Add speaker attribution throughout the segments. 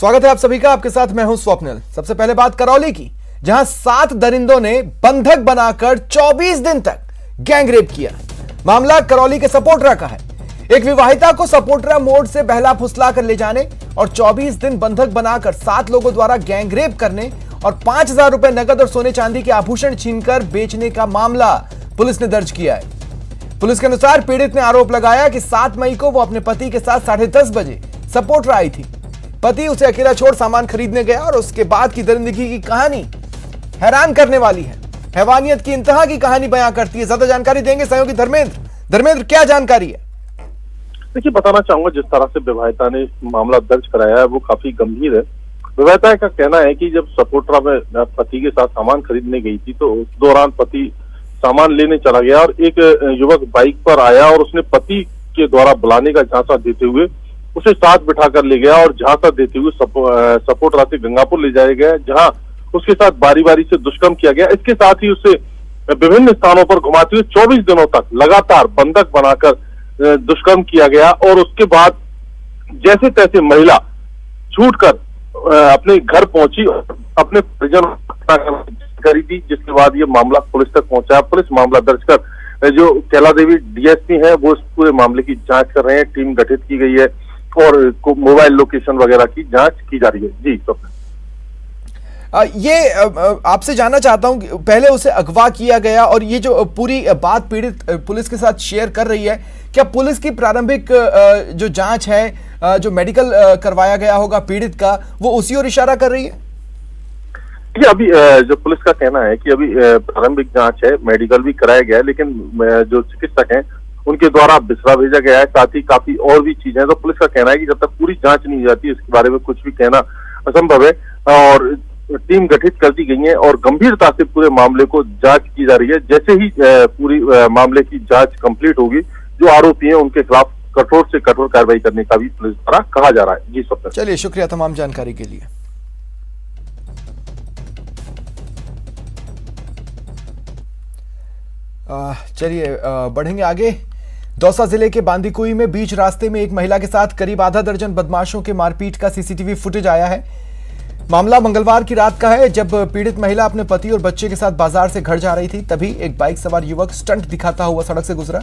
Speaker 1: स्वागत है आप सभी का। आपके साथ मैं हूं स्वप्निल। सबसे पहले बात करौली की, जहां 7 दरिंदों ने बंधक बनाकर 24 दिन तक गैंगरेप किया। मामला करौली के सपोटरा का है। एक विवाहिता को सपोटरा मोड़ से बहला फुसला कर ले जाने और 24 दिन बंधक बनाकर 7 लोगों द्वारा गैंगरेप करने और 5,000 रुपए नकद और सोने चांदी के आभूषण छीनकर बेचने का मामला पुलिस ने दर्ज किया है। पुलिस के अनुसार पीड़ित ने आरोप लगाया कि 7 मई को वो अपने पति के साथ 10:30 बजे सपोटरा आई थी। पति उसे अकेला छोड़ सामान खरीदने गया और उसके बाद की दरिंदगी की कहानी हैरान करने वाली है। हैवानियत की इंतहा की कहानी बयां करती है। ज्यादा जानकारी देंगे सहयोगी धर्मेंद्र, क्या जानकारी है?
Speaker 2: देखिए, बताना चाहूंगा, जिस तरह से विवाहिता ने मामला दर्ज कराया है वो काफी गंभीर है। विवाहिता का कहना है कि जब सपोटरा में पति के साथ सामान खरीदने गई थी तो उस दौरान पति सामान लेने चला गया और एक युवक बाइक पर आया और उसने पति के द्वारा बुलाने का झांसा देते हुए उसे साथ बिठाकर ले गया और झांसा देते हुए सपोटरा से गंगापुर ले जाया गया, जहां उसके साथ बारी बारी से दुष्कर्म किया गया। इसके साथ ही उसे विभिन्न स्थानों पर घुमाते हुए 24 दिनों तक लगातार बंधक बनाकर दुष्कर्म किया गया और उसके बाद जैसे तैसे महिला छूटकर अपने घर पहुंची और अपने परिजन करी थी, जिसके बाद ये मामला पुलिस तक पहुंचा। पुलिस मामला दर्ज कर जो कैला देवी डीएसपी है वो इस पूरे मामले की जांच कर रहे हैं। टीम गठित की गई है और मोबाइल लोकेशन वगैरह की जांच की जा रही है। जी
Speaker 1: ये आपसे जानना चाहता हूं कि पहले उसे अगवा किया गया और ये जो पूरी बात पीड़ित पुलिस के साथ शेयर कर रही है, क्या पुलिस की प्रारंभिक जो जांच है, जो मेडिकल करवाया गया होगा पीड़ित का, वो उसी ओर इशारा कर रही है?
Speaker 2: ये अभी जो पुलिस का कहना है कि अभी प्रारंभिक जांच है, मेडिकल भी कराया गया है, लेकिन जो चिकित्सक हैं उनके द्वारा बिस्रा भेजा गया है। साथ ही काफी और भी चीजें हैं। तो पुलिस का कहना है कि जब तक पूरी जांच नहीं जाती इसके बारे में कुछ भी कहना असंभव है और टीम गठित कर दी गई है और गंभीरता से पूरे मामले को जांच की जा रही है। जैसे ही पूरी मामले की जांच कंप्लीट होगी, जो आरोपी हैं उनके खिलाफ कठोर से कठोर कार्रवाई करने का भी पुलिस द्वारा कहा जा रहा है। जी स्वप्न।
Speaker 1: चलिए, शुक्रिया तमाम जानकारी के लिए। चलिए बढ़ेंगे आगे। दौसा जिले के बांदीकुई में बीच रास्ते में एक महिला के साथ करीब आधा दर्जन बदमाशों के मारपीट का सीसीटीवी फुटेज आया है। मामला मंगलवार की रात का है, जब पीड़ित महिला अपने पति और बच्चे के साथ बाजार से घर जा रही थी। तभी एक बाइक सवार युवक स्टंट दिखाता हुआ सड़क से गुजरा।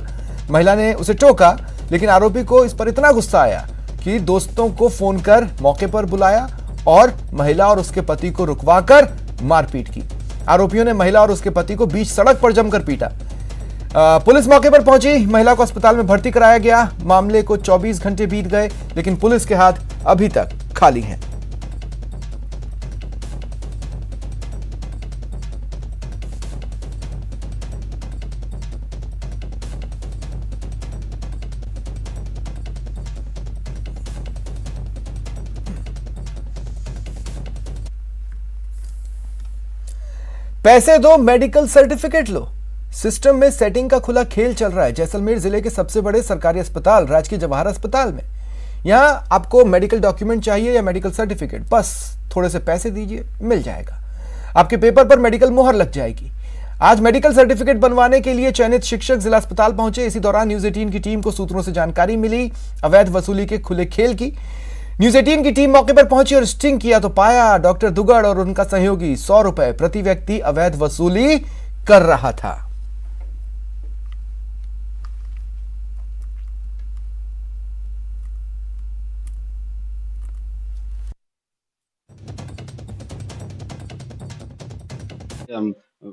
Speaker 1: महिला ने उसे टोका, लेकिन आरोपी को इस पर इतना गुस्सा आया कि दोस्तों को फोन कर मौके पर बुलाया और महिला और उसके पति को रुकवाकर मारपीट की। आरोपियों ने महिला और उसके पति को बीच सड़क पर जमकर पीटा। पुलिस मौके पर पहुंची, महिला को अस्पताल में भर्ती कराया गया। मामले को 24 घंटे बीत गए, लेकिन पुलिस के हाथ अभी तक खाली हैं। पैसे दो, मेडिकल सर्टिफिकेट लो। सिस्टम में सेटिंग का खुला खेल चल रहा है जैसलमेर जिले के सबसे बड़े सरकारी अस्पताल राजकीय जवाहर अस्पताल में। यहां आपको मेडिकल डॉक्यूमेंट चाहिए या मेडिकल सर्टिफिकेट, बस थोड़े से पैसे दीजिए, मिल जाएगा। आपके पेपर पर मेडिकल मोहर लग जाएगी। आज मेडिकल सर्टिफिकेट बनवाने के लिए चयनित शिक्षक जिला अस्पताल पहुंचे। इसी दौरान न्यूज 18 की टीम को सूत्रों से जानकारी मिली अवैध वसूली के खुले खेल की। न्यूज 18 की टीम मौके पर पहुंची और स्टिंग किया तो पाया डॉक्टर दुगड़ और उनका सहयोगी 100 रुपए प्रति व्यक्ति अवैध वसूली कर रहा था।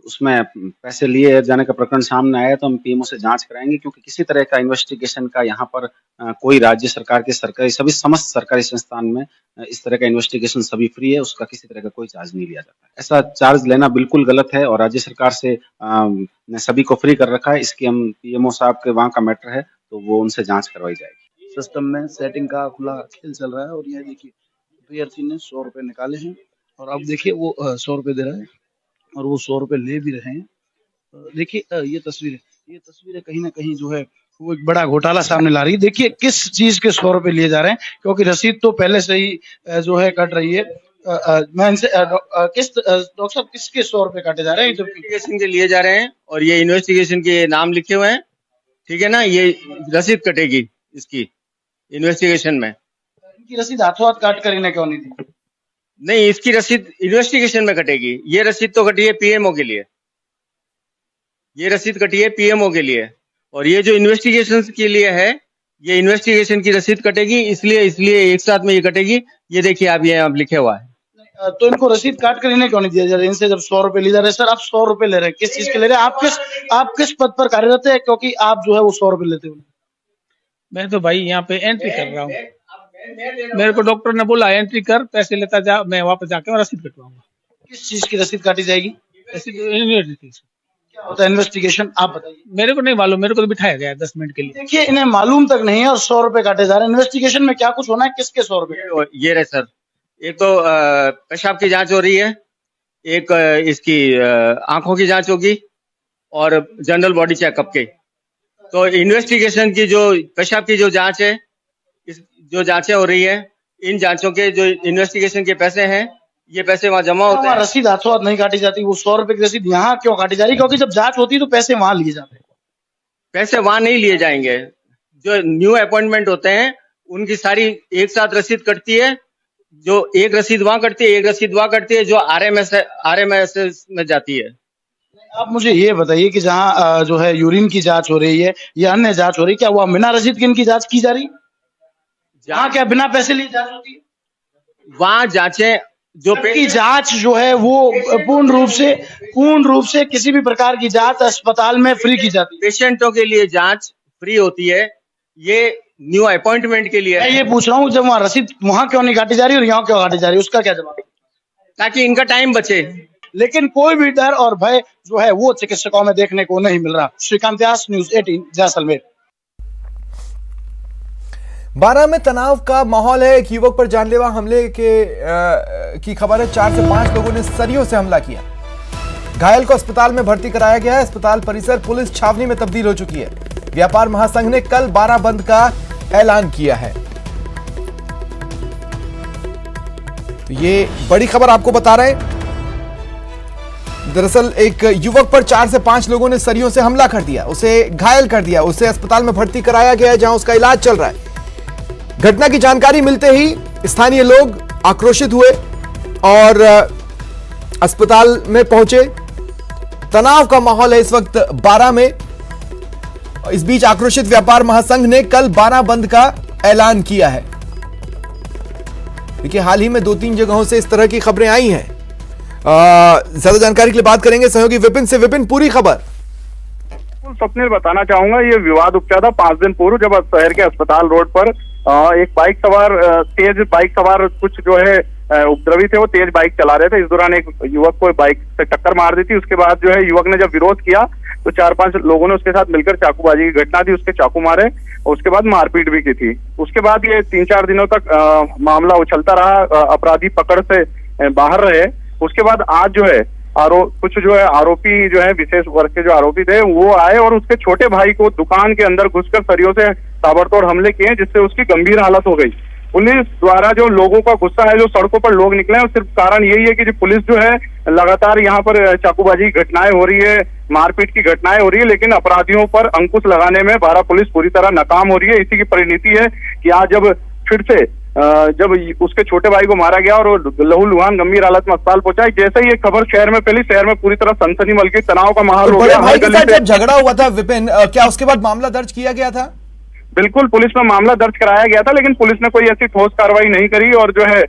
Speaker 3: उसमें पैसे लिए जाने का प्रकरण सामने आया तो हम पीएमओ से जांच कराएंगे, क्योंकि किसी तरह का इन्वेस्टिगेशन का यहाँ पर कोई राज्य सरकार के सरकारी सभी समस्त सरकारी संस्थान में इस तरह का इन्वेस्टिगेशन सभी फ्री है, उसका किसी तरह का कोई चार्ज नहीं लिया जाता है। ऐसा चार्ज लेना बिल्कुल गलत है और राज्य सरकार से ने सभी को फ्री कर रखा है। इसकी हम पीएमओ साहब के वहाँ का मैटर है तो वो उनसे जाँच करवाई जाएगी।
Speaker 4: सिस्टम में सेटिंग का खुला खेल चल रहा है और ये देखिए पीआरसी ने 100 रुपए निकाले हैं और अब देखिए वो 100 रुपए दे रहा है और वो 100 रुपए ले भी रहे हैं। देखिए ये तस्वीरें कहीं ना कहीं जो है वो एक बड़ा घोटाला सामने ला रही है। देखिए किस चीज के 100 रुपए लिए जा रहे हैं, क्योंकि रसीद तो पहले से ही जो है कट रही है। मैं इनसे डॉक्टर साहब किसके 100 रुपए काटे जा रहे हैं?
Speaker 5: इन्वेस्टिगेशन के लिए जा रहे हैं और ये इन्वेस्टिगेशन के नाम लिखे हुए हैं, ठीक है ना। ये रसीद कटेगी इसकी इन्वेस्टिगेशन में।
Speaker 4: इनकी रसीद हाथों हाथ काट कर इन्हें क्यों नहीं दी?
Speaker 5: नहीं, इसकी रसीद इन्वेस्टिगेशन में कटेगी। ये रसीद तो कटी है पीएमओ के लिए, ये रसीद कटी है पीएमओ के लिए, और ये जो इन्वेस्टिगेशन के लिए है, ये इन्वेस्टिगेशन की रसीद कटेगी, इसलिए एक साथ में ये कटेगी। ये देखिए आप, ये आप लिखे हुआ है।
Speaker 4: तो इनको रसीद काट कर इन्हें क्यों नहीं दिया जा रहा है? इनसे जब 100 रुपए ली जा रहे हैं, सर आप 100 रुपए ले रहे हैं, किस चीज के ले रहे हैं? आप किस पद पर कार्यरत है, क्योंकि आप जो है वो 100 रुपए लेते हो?
Speaker 6: मैं तो भाई यहाँ पे एंट्री कर रहा हूँ, मेरे को डॉक्टर ने बोला एंट्री कर, पैसे लेता जा, मैं वापस जाके रसीद कटवाऊंगा।
Speaker 4: किस चीज की रसीद काटी जाएगी?
Speaker 6: रसीद
Speaker 4: क्या होता है इन्वेस्टिगेशन, आप बताइए।
Speaker 6: मेरे को नहीं मालूम, मेरे को तो बिठाया गया है 10 मिनट के लिए।
Speaker 4: देखिए इन्हें मालूम तक नहीं है और 100 रुपए काटे जा रहे हैं। इन्वेस्टिगेशन में क्या कुछ होना है, किसके 100 रुपए?
Speaker 5: ये रहे सर, एक तो पेशाब की जांच हो रही है, एक इसकी आंखों की जांच होगी, और जनरल बॉडी चेकअप के। तो इन्वेस्टिगेशन की जो पेशाब की जो जांच है, जो जांचें हो रही है, इन जांचों के जो इन्वेस्टिगेशन के पैसे हैं, ये पैसे वहाँ जमा होते हैं।
Speaker 4: रसीद हाथों हाथ नहीं काटी जाती, वो 100 रुपए की रसीद यहाँ क्यों काटी जा रही? क्योंकि जब जांच होती है तो पैसे वहां लिए जाते हैं।
Speaker 5: पैसे वहां नहीं लिए जाएंगे, जो न्यू अपॉइंटमेंट होते हैं उनकी सारी एक साथ रसीद कटती है। जो एक रसीद वहां कटती है, एक रसीद वहां कटती है, जो आरएमएस में जाती है।
Speaker 4: आप मुझे ये बताइए कि जहाँ जो है यूरिन की जांच हो रही है या अन्य जांच हो रही है, क्या वह बिना रसीद के इनकी जांच की जा रही? जहाँ क्या बिना पैसे लिए जांच होती है?
Speaker 5: वहां जांचें जो
Speaker 4: की जांच जो है वो पूर्ण रूप से किसी भी प्रकार की जांच अस्पताल में फ्री की जाती है।
Speaker 5: पेशेंटों के लिए जांच फ्री होती है, ये न्यू अपॉइंटमेंट के लिए।
Speaker 4: मैं ये पूछ रहा हूँ, जब वहाँ रसीद वहां क्यों नहीं काटी जा रही और यहाँ क्यों काटी जा रही, उसका क्या जवाब?
Speaker 5: ताकि इनका टाइम बचे।
Speaker 4: लेकिन कोई भी डर और भय जो है वो चिकित्सकों में देखने को नहीं मिल रहा। श्रीकांत व्यास, न्यूज़ 18, जैसलमेर।
Speaker 1: 12 में तनाव का माहौल है। एक युवक पर जानलेवा हमले की खबर है। 4 से 5 लोगों ने सरियों से हमला किया। घायल को अस्पताल में भर्ती कराया गया है। अस्पताल परिसर पुलिस छावनी में तब्दील हो चुकी है। व्यापार महासंघ ने कल 12 बंद का ऐलान किया है। तो ये बड़ी खबर आपको बता रहे हैं। दरअसल एक युवक पर 4 से 5 लोगों ने सरियों से हमला कर दिया, उसे घायल कर दिया, उसे अस्पताल में भर्ती कराया गया है, जहां उसका इलाज चल रहा है। घटना की जानकारी मिलते ही स्थानीय लोग आक्रोशित हुए और अस्पताल में पहुंचे। तनाव का माहौल है इस वक्त 12 में। इस बीच आक्रोशित व्यापार महासंघ ने कल 12 बंद का ऐलान किया है। देखिए, हाल ही में 2-3 जगहों से इस तरह की खबरें आई हैं। ज्यादा जानकारी के लिए बात करेंगे सहयोगी विपिन से। विपिन, पूरी खबर।
Speaker 2: स्वप्निल, बताना चाहूंगा, ये विवाद उपजा था 5 दिन पूर्व, जब शहर के अस्पताल रोड पर एक तेज बाइक सवार कुछ जो है उपद्रवी थे, वो तेज बाइक चला रहे थे। इस दौरान एक युवक को बाइक से टक्कर मार दी थी। उसके बाद जो है युवक ने जब विरोध किया तो 4-5 लोगों ने उसके साथ मिलकर चाकूबाजी की घटना थी, उसके चाकू मारे, उसके बाद मारपीट भी की थी। उसके बाद ये 3-4 दिनों तक मामला उछलता रहा, अपराधी पकड़ से बाहर रहे। उसके बाद आज जो है कुछ जो है आरोपी जो है विशेष वर्ग के जो आरोपी थे वो आए और उसके छोटे भाई को दुकान के अंदर घुसकर सरियों से ताबड़तोड़ हमले किए, जिससे उसकी गंभीर हालत हो गई। पुलिस द्वारा जो लोगों का गुस्सा है, जो सड़कों पर लोग निकले हैं, सिर्फ कारण यही है कि जो पुलिस जो है लगातार यहाँ पर चाकूबाजी की घटनाएं हो रही है, मारपीट की घटनाएं हो रही है, लेकिन अपराधियों पर अंकुश लगाने में बारा पुलिस पूरी तरह नाकाम हो रही है। इसी की परिणति है कि आज जब फिर से जब उसके छोटे भाई को मारा गया और लहूलुहान गंभीर हालत में अस्पताल पहुंचा, जैसे ही ये खबर शहर में फैली, शहर में पूरी तरह सनसनी मच गई, तनाव का माहौल हो गया।
Speaker 1: भाई के साथ जब झगड़ा हुआ था विपिन, क्या उसके बाद मामला दर्ज किया गया था?
Speaker 2: बिल्कुल, पुलिस में मामला दर्ज कराया गया था, लेकिन पुलिस ने कोई ऐसी ठोस कार्रवाई नहीं करी और जो है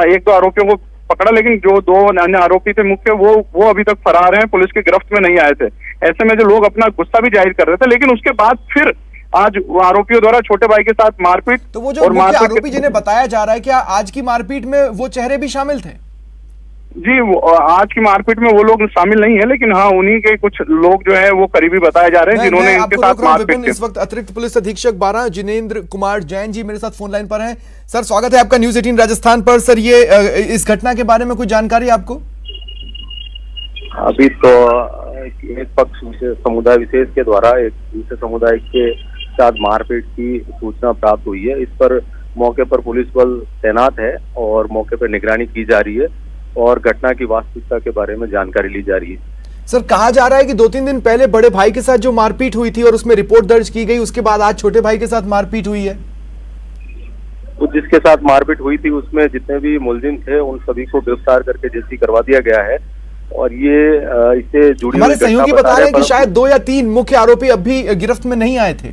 Speaker 2: 1-2 आरोपियों को पकड़ा, लेकिन जो 2 अन्य आरोपी थे मुख्य, वो अभी तक फरार हैं, पुलिस की गिरफ्त में नहीं आए थे। ऐसे में जो लोग अपना गुस्सा भी जाहिर कर रहे थे, लेकिन उसके बाद फिर आज आरोपियों द्वारा छोटे भाई के साथ मारपीट।
Speaker 1: तो वो जो मुख्य आरोपी जिन्हें बताया जा रहा है, क्या आज की मारपीट में वो चेहरे भी शामिल थे?
Speaker 2: जी, आज की मारपीट में वो लोग शामिल नहीं है, लेकिन हाँ, उन्हीं के कुछ लोग जो है वो करीबी बताए जा रहे हैं जिन्होंने इनके साथ मारपीट की।
Speaker 1: इस वक्त अतिरिक्त पुलिस अधीक्षक 12 जिनेंद्र कुमार जैन जी मेरे साथ फोन लाइन पर हैं। सर, स्वागत है आपका न्यूज़ 18 राजस्थान पर। सर, ये इस घटना के बारे में कुछ जानकारी आपको?
Speaker 7: अभी तो एक पक्ष समुदाय विशेष के द्वारा एक दूसरे समुदाय के साथ मारपीट की सूचना प्राप्त हुई है। इस पर मौके पर पुलिस बल तैनात है और मौके पर निगरानी की जा रही है और घटना की वास्तविकता के बारे में जानकारी ली जा रही है।
Speaker 1: सर, कहा जा रहा है कि 2-3 दिन पहले बड़े भाई के साथ जो मारपीट हुई थी और उसमें रिपोर्ट दर्ज की गई, उसके बाद आज छोटे भाई के साथ मारपीट हुई है।
Speaker 7: जिसके साथ मारपीट हुई थी उसमें जितने भी मुलजिम थे उन सभी को गिरफ्तार करके जेल करवा दिया गया है। और ये इससे जुड़ी
Speaker 1: हमारे
Speaker 7: हुई घटना
Speaker 1: सहयोगी बता रहे हैं कि
Speaker 7: परंतु
Speaker 1: शायद 2 या 3 मुख्य आरोपी अब भी गिरफ्त में नहीं आए थे।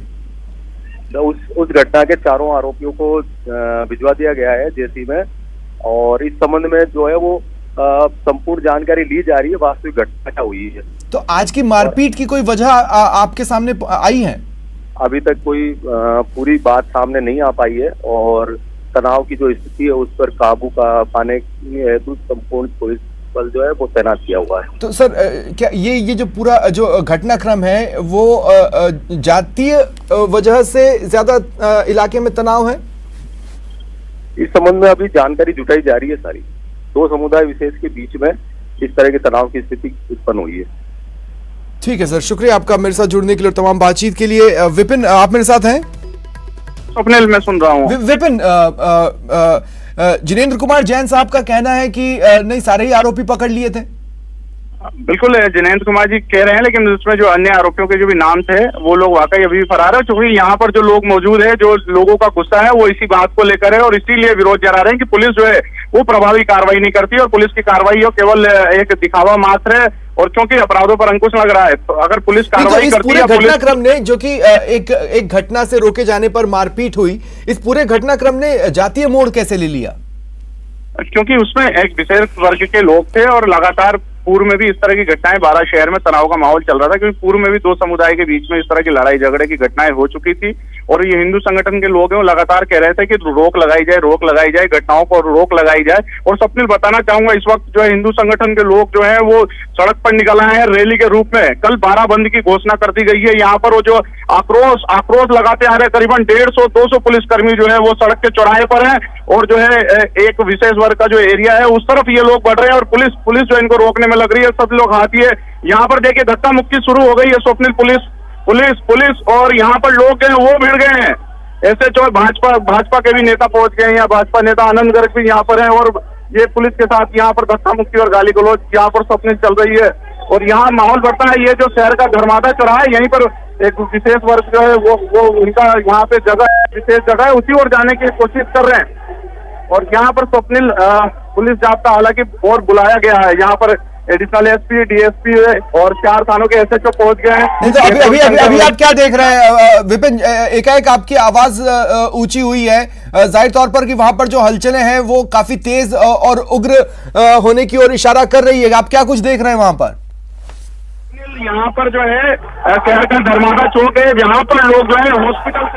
Speaker 7: उस घटना के चारों आरोपियों को भिजवा दिया गया है जेसी में, और इस संबंध में जो है वो संपूर्ण जानकारी ली जा रही है, वास्तविक घटना क्या हुई है।
Speaker 1: तो आज की मारपीट की कोई वजह आपके सामने आई है?
Speaker 7: अभी तक कोई पूरी बात सामने नहीं आ पाई है, और तनाव की जो स्थिति है उस पर काबू पाने हेतु संपूर्ण पुलिस बल जो है वो तैनात किया हुआ है।
Speaker 1: तो सर क्या ये जो पूरा जो घटनाक्रम है वो जातीय वजह से ज्यादा इलाके में तनाव है?
Speaker 7: इस संबंध में अभी जानकारी जुटाई जा रही है सारी। 2 समुदाय विशेष के बीच में इस तरह के तनाव की स्थिति उत्पन्न हुई है।
Speaker 1: ठीक है सर, शुक्रिया आपका मेरे साथ जुड़ने के लिए और तमाम बातचीत के लिए। विपिन आप मेरे साथ हैं?
Speaker 8: स्वप्निल मैं सुन रहा हूँ।
Speaker 1: विपिन, जिनेंद्र कुमार जैन साहब का कहना है कि नहीं सारे ही आरोपी पकड़ लिए थे।
Speaker 8: बिल्कुल जिनेंद्र कुमार जी कह रहे हैं, लेकिन उसमें जो अन्य आरोपियों के जो भी नाम थे वो लोग वाकई अभी भी फरार है, क्योंकि यहाँ पर जो लोग मौजूद है, जो लोगों का गुस्सा है वो इसी बात को लेकर है, और इसीलिए विरोध जता रहे हैं कि पुलिस जो है वो प्रभावी कार्रवाई नहीं करती, और पुलिस की कार्रवाई हो केवल एक दिखावा मात्र है, और क्योंकि अपराधों पर अंकुश लग रहा है। तो अगर पुलिस कार्रवाई करती है,
Speaker 1: घटनाक्रम ने जो कि एक घटना से रोके जाने पर मारपीट हुई, इस पूरे घटनाक्रम ने जातीय मोड़ कैसे ले लिया?
Speaker 8: क्योंकि उसमें एक विशेष वर्ग के लोग थे, और लगातार पूर्व में भी इस तरह की घटनाएं 12 शहर में तनाव का माहौल चल रहा था, क्योंकि पूर्व में भी 2 समुदाय के बीच में इस तरह की लड़ाई झगड़े की घटनाएं हो चुकी थी, और ये हिंदू संगठन के लोग हैं वो लगातार कह रहे थे कि रोक लगाई जाए, घटनाओं को रोक लगाई जाए। और स्वप्निल बताना चाहूंगा, इस वक्त जो है हिंदू संगठन के लोग जो है वो सड़क पर निकल आए हैं रैली के रूप में। कल 12 बंद की घोषणा कर दी गई है। यहाँ पर वो जो आक्रोश लगाते आ रहे करीबन 150-200 पुलिसकर्मी जो है वो सड़क के चौराहे पर है, और जो है एक विशेष वर्ग का जो एरिया है उस तरफ ये लोग बढ़ रहे हैं, और पुलिस जो इनको रोकने में लग रही है। सब लोग हाथी है। यहाँ पर देखिए धक्का मुक्की शुरू हो गई है स्वप्निल। पुलिस और यहाँ पर लोग हैं वो भिड़ गए हैं। ऐसे जो भाजपा के भी नेता पहुंच गए हैं, भाजपा नेता आनंद गर्ग भी यहाँ पर हैं, और ये पुलिस के साथ यहाँ पर धक्का मुक्की और गाली गलौज यहाँ पर स्वप्निल चल रही है, और यहाँ माहौल बढ़ता है। ये जो शहर का धर्मादा चौराहा है, यहीं पर एक विशेष वर्ग जो है वो उनका यहाँ पे विशेष जगह है, उसी ओर जाने की कोशिश कर रहे हैं। और यहाँ पर स्वप्निल पुलिस जाब्ता हालांकि और बुलाया गया है। यहाँ पर एडिशनल एसपी, डीएसपी और 4 थानों के एसएचओ पहुंच गए हैं।
Speaker 1: नहीं तो अभी आप क्या देख रहे हैं विपिन? एकाएक आपकी आवाज ऊंची हुई है, जाहिर तौर पर कि वहां पर जो हलचलें हैं वो काफी तेज और उग्र होने की ओर इशारा कर रही है। आप क्या कुछ देख रहे हैं वहां पर?
Speaker 8: यहाँ पर जो है शहर का धर्मादा चौक है, यहाँ पर लोग जो है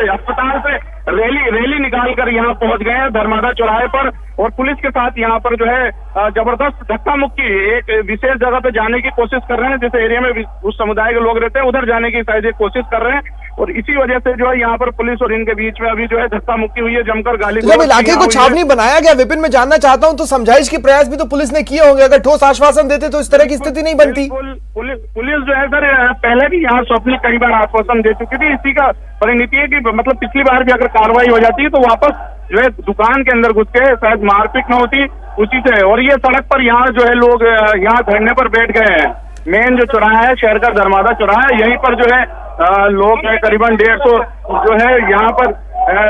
Speaker 8: अस्पताल से रैली निकाल कर यहाँ पहुंच गए हैं धर्मादा चौराहे पर, और पुलिस के साथ यहाँ पर जो है जबरदस्त धक्का मुक्की एक विशेष जगह पे जाने की कोशिश कर रहे हैं, जिस एरिया में उस समुदाय के लोग रहते हैं उधर जाने की शायद कोशिश कर रहे हैं, और इसी वजह से जो है यहाँ पर पुलिस और इनके बीच में अभी जो है धक्का मुक्की हुई है, जमकर गाली।
Speaker 1: जब इलाके को छावनी बनाया गया विपिन, मैं जानना चाहता हूँ तो समझाइश के प्रयास भी तो पुलिस ने किए होंगे। अगर ठोस आश्वासन देते तो इस तरह की स्थिति नहीं बनती।
Speaker 8: पुलिस जो है सर पहले भी यहाँ स्वप्निल कई बार आश्वासन दे चुकी थी। इसी का परिणति है कि मतलब पिछली बार भी अगर कार्रवाई हो जाती है तो वापस जो है दुकान के अंदर घुस के शायद मारपीट न होती उसी से। और ये सड़क पर यहाँ जो है लोग यहाँ धरने पर बैठ गए हैं। मेन जो चौराहा है शहर का धर्मादा चौराहा है, यहीं पर जो है लोग करीबन 150 जो है यहाँ पर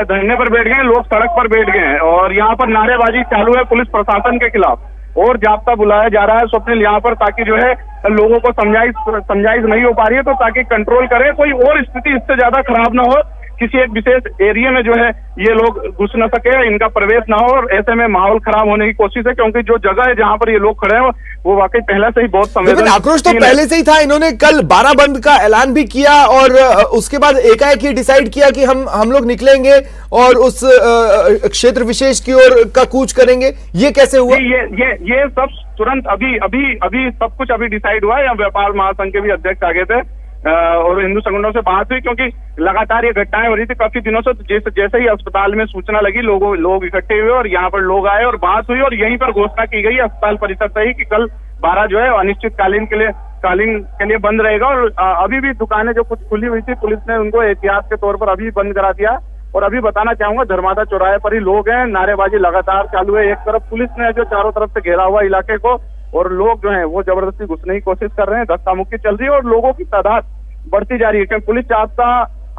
Speaker 8: धरने पर बैठ गए, लोग सड़क पर बैठ गए हैं, और यहाँ पर नारेबाजी चालू है पुलिस प्रशासन के खिलाफ, और जाब्ता बुलाया जा रहा है स्वप्निल यहाँ पर, ताकि जो है लोगों को समझाइश नहीं हो पा रही है तो ताकि कंट्रोल करे, कोई और स्थिति इससे ज्यादा खराब ना हो, किसी एक विशेष एरिया में जो है ये लोग घुस न सके, इनका प्रवेश ना हो, और ऐसे में माहौल खराब होने की कोशिश है, क्योंकि जो जगह है जहां पर ये लोग खड़े हैं वो वाकई पहले से ही बहुत संवेदनशील।
Speaker 1: आक्रोश तो पहले से ही था। इन्होंने कल 12 बंद का ऐलान भी किया, और उसके बाद एकाएक ही डिसाइड किया कि हम लोग निकलेंगे और उस क्षेत्र विशेष की ओर का कूच करेंगे। ये कैसे हुआ?
Speaker 8: ये सब तुरंत अभी सब कुछ अभी डिसाइड हुआ है। यहाँ व्यापार महासंघ के भी अध्यक्ष आगे थे और हिंदू संगठनों से बात हुई, क्योंकि लगातार ये घटनाएं हो रही थी काफी दिनों से। जैसे ही अस्पताल में सूचना लगी, लोग इकट्ठे हुए और यहाँ पर लोग आए और बात हुई, और यहीं पर घोषणा की गई अस्पताल परिसर से ही कि कल 12 जो है अनिश्चितकालीन के लिए बंद रहेगा। और अभी भी दुकानें जो कुछ खुली हुई थी पुलिस ने उनको एहतियात के तौर पर अभी बंद करा दिया। और अभी बताना चाहूंगा धर्मादा चौराहे पर ही लोग हैं, नारेबाजी लगातार चालू है। एक तरफ पुलिस ने जो चारों तरफ से घेरा हुआ इलाके को, और लोग जो हैं वो जबरदस्ती घुसने की कोशिश कर रहे हैं, धक्का मुक्की चल रही है और लोगों की तादाद बढ़ती जा रही है, क्योंकि पुलिस जाब्ता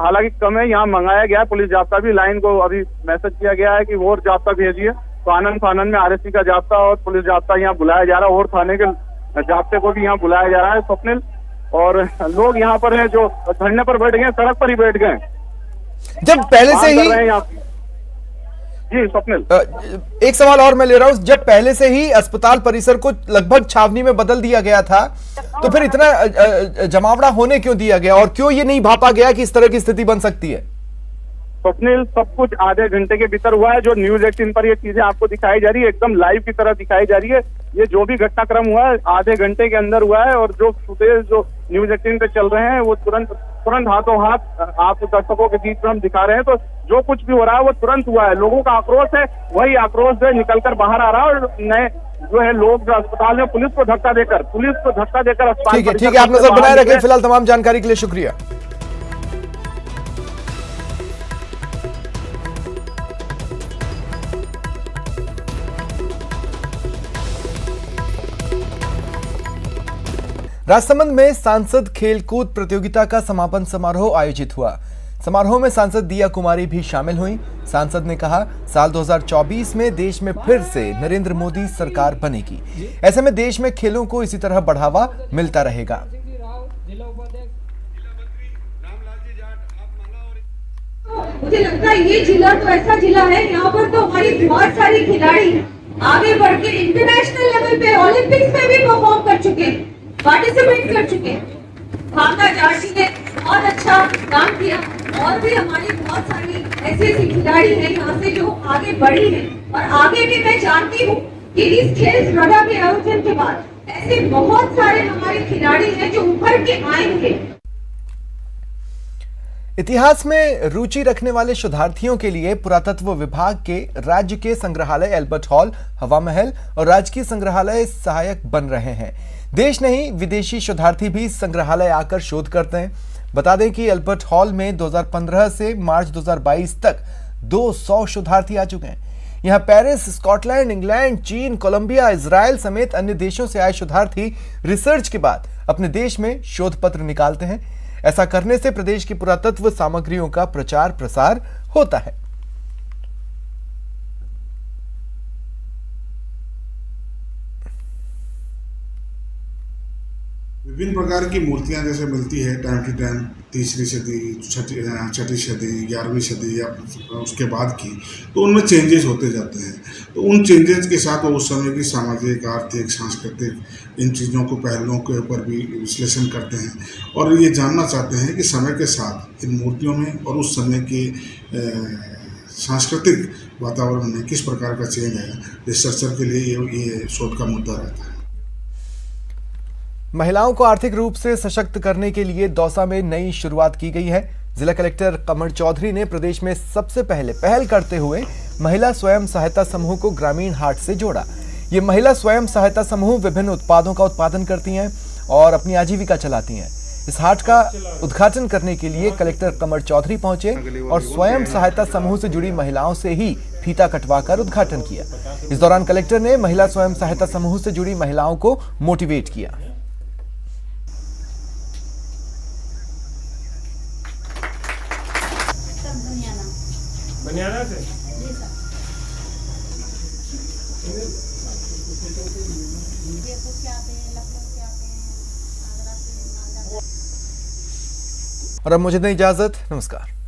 Speaker 8: हालांकि कम है। यहाँ मंगाया गया है पुलिस जाब्ता भी, लाइन को अभी मैसेज किया गया है कि और जाब्ता भेजिए। तो आनंद फानन में आरएससी का जाब्ता और पुलिस जाब्ता यहाँ बुलाया जा रहा है, और थाने के जाब्ते को भी यहाँ बुलाया जा रहा है स्वप्निल। और लोग यहाँ पर हैं जो धरने पर बैठ गए, सड़क पर ही बैठ गए।
Speaker 1: जब पहले से ही
Speaker 8: जी स्वप्निल,
Speaker 1: एक सवाल और मैं ले रहा हूं, जब पहले से ही अस्पताल परिसर को लगभग छावनी में बदल दिया गया था, तो फिर इतना जमावड़ा होने क्यों दिया गया, और क्यों ये नहीं भापा गया कि इस तरह की स्थिति बन सकती है?
Speaker 8: स्वप्निल, सब कुछ आधे घंटे के भीतर हुआ है। जो न्यूज 18 पर ये चीजें आपको दिखाई जा रही है, एकदम लाइव की तरह दिखाई जा रही है। ये जो भी घटनाक्रम हुआ है आधे घंटे के अंदर हुआ है, और जो फुटेज जो न्यूज 18 पे चल रहे हैं वो तुरंत हाथों हाथ आप दर्शकों के बीच में हम दिखा रहे हैं। तो जो कुछ भी हो रहा है वो तुरंत हुआ है। लोगों का आक्रोश है, वही आक्रोश जो निकल कर बाहर आ रहा है, और नए जो है लोग जो अस्पताल में पुलिस को धक्का देकर अस्पताल।
Speaker 1: ठीक है, आप नजर बनाए रखें। फिलहाल तमाम जानकारी के लिए शुक्रिया। राजसमंद में सांसद खेलकूद प्रतियोगिता का समापन समारोह आयोजित हुआ। समारोह में सांसद दिया कुमारी भी शामिल हुई। सांसद ने कहा, साल 2024 में देश में फिर से नरेंद्र मोदी सरकार बनेगी। ऐसे में देश में खेलों को इसी तरह बढ़ावा मिलता रहेगा।
Speaker 9: मुझे लगता है ये जिला तो ऐसा जिला है, यहाँ पर तो हमारी बहुत सारी खिलाड़ी आगे बढ़ के इंटरनेशनल लेवल पे ओलंपिक्स में भी परफॉर्म कर चुके, पार्टिसिपेट कर चुके। भावना जाटी ने बहुत अच्छा काम किया, और भी हमारी बहुत सारी ऐसी खिलाड़ी हैं यहाँ से जो आगे बढ़ी है, और आगे भी मैं जानती हूँ कि इस खेल स्पर्धा के आयोजन के बाद ऐसे बहुत सारे हमारे खिलाड़ी हैं जो उभर के आएंगे।
Speaker 1: इतिहास में रुचि रखने वाले शोधार्थियों के लिए पुरातत्व विभाग के राज्य के संग्रहालय एल्बर्ट हॉल, हवा महल और राजकीय संग्रहालय सहायक बन रहे हैं। देश नहीं, विदेशी शोधार्थी भी संग्रहालय आकर शोध करते हैं। बता दें कि एल्बर्ट हॉल में 2015 से मार्च 2022 तक 200 शोधार्थी आ चुके हैं। यहां पेरिस, स्कॉटलैंड, इंग्लैंड, चीन, कोलंबिया, इजराइल समेत अन्य देशों से आए शोधार्थी रिसर्च के बाद अपने देश में शोध पत्र निकालते हैं। ऐसा करने से प्रदेश की पुरातत्व सामग्रियों का प्रचार प्रसार होता है।
Speaker 10: विभिन्न प्रकार की मूर्तियां जैसे मिलती है टाइम टू टाइम, तीसरी सदी, छठी सदी, 11वीं सदी या उसके बाद की, तो उनमें चेंजेस होते जाते हैं। तो उन चेंजेस के साथ वो उस समय की सामाजिक, आर्थिक, सांस्कृतिक इन चीज़ों को, पहलुओं के ऊपर भी विश्लेषण करते हैं, और ये जानना चाहते हैं कि समय के साथ इन मूर्तियों में और उस समय के सांस्कृतिक वातावरण में किस प्रकार का चेंज है। रिसर्चर के लिए ये शोध का मुद्दा रहता है।
Speaker 1: महिलाओं को आर्थिक रूप से सशक्त करने के लिए दौसा में नई शुरुआत की गई है। जिला कलेक्टर कमर चौधरी ने प्रदेश में सबसे पहले पहल करते हुए महिला स्वयं सहायता समूह को ग्रामीण हाट से जोड़ा। ये महिला स्वयं सहायता समूह विभिन्न उत्पादों का उत्पादन करती हैं और अपनी आजीविका चलाती हैं। इस हाट का उद्घाटन करने के लिए कलेक्टर कमर चौधरी पहुंचे और स्वयं सहायता समूह से जुड़ी महिलाओं से ही फीता कटवाकर उद्घाटन किया। इस दौरान कलेक्टर ने महिला स्वयं सहायता समूह से जुड़ी महिलाओं को मोटिवेट किया।
Speaker 11: बनियाना से
Speaker 1: और अब मुझे दें इजाजत। नमस्कार।